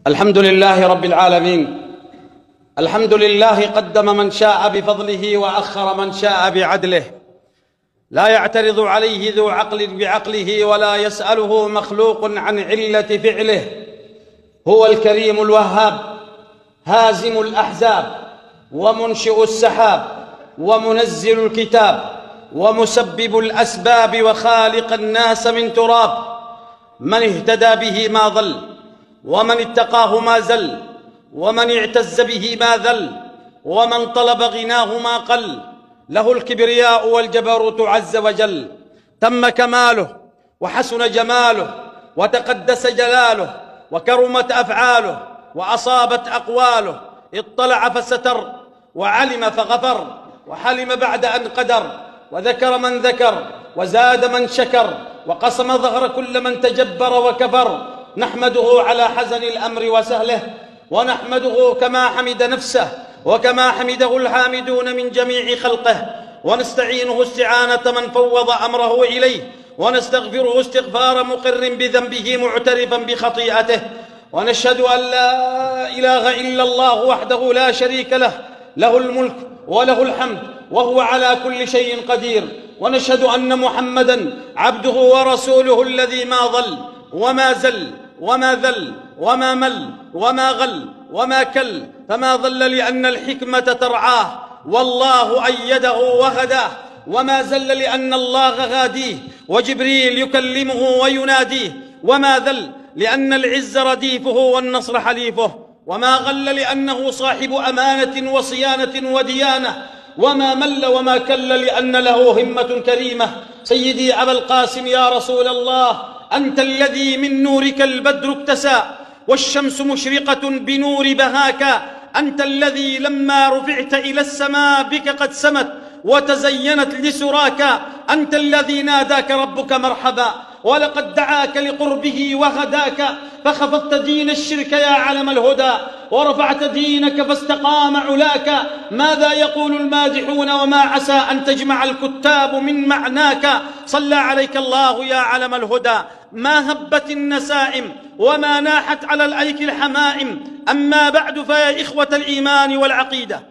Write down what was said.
الحمد لله رب العالمين. الحمد لله قدم من شاء بفضله وأخر من شاء بعدله، لا يعترض عليه ذو عقل بعقله ولا يسأله مخلوق عن علة فعله. هو الكريم الوهاب، هازم الأحزاب ومنشئ السحاب ومنزل الكتاب ومسبب الأسباب وخالق الناس من تراب. من اهتدى به ما ضل، ومن اتقاه ما زل، ومن اعتز به ما ذل، ومن طلب غناه ما قل. له الكبرياء والجبروت عز وجل، تم كماله وحسن جماله وتقدس جلاله وكرمت أفعاله وأصابت أقواله. اطلع فستر، وعلم فغفر، وحلم بعد أن قدر، وذكر من ذكر، وزاد من شكر، وقسم ظهر كل من تجبر وكفر. نحمده على حزن الأمر وسهله، ونحمده كما حمد نفسه وكما حمده الحامدون من جميع خلقه، ونستعينه استعانة من فوض أمره إليه، ونستغفره استغفار مقر بذنبه معترفا بخطيئته. ونشهد أن لا إله إلا الله وحده لا شريك له، له الملك وله الحمد وهو على كل شيء قدير. ونشهد أن محمدًا عبده ورسوله الذي ما ضل وما زل وما ذل وما مل وما غل وما كل، فما ضل لأن الحكمة ترعاه والله أيده وهداه، وما زل لأن الله غاديه وجبريل يكلمه ويناديه، وما ذل لأن العز رديفه والنصر حليفه، وما غل لأنه صاحب أمانة وصيانة وديانة، وما مل وما كل لأن له همة كريمة. سيدي أبا القاسم يا رسول الله، أنت الذي من نورك البدر اكتسى والشمس مشرقة بنور بهاك، أنت الذي لما رفعت إلى السماء بك قد سمت وتزينت لسراك، أنت الذي ناداك ربك مرحبا ولقد دعاك لقربه وهداك، فخفضت دين الشرك يا علم الهدى ورفعت دينك فاستقام علاك. ماذا يقول المادحون وما عسى أن تجمع الكتاب من معناك. صلى عليك الله يا علم الهدى، ما هبت النسائم وما ناحت على الأيك الحمائم. أما بعد فيا إخوة الإيمان والعقيدة،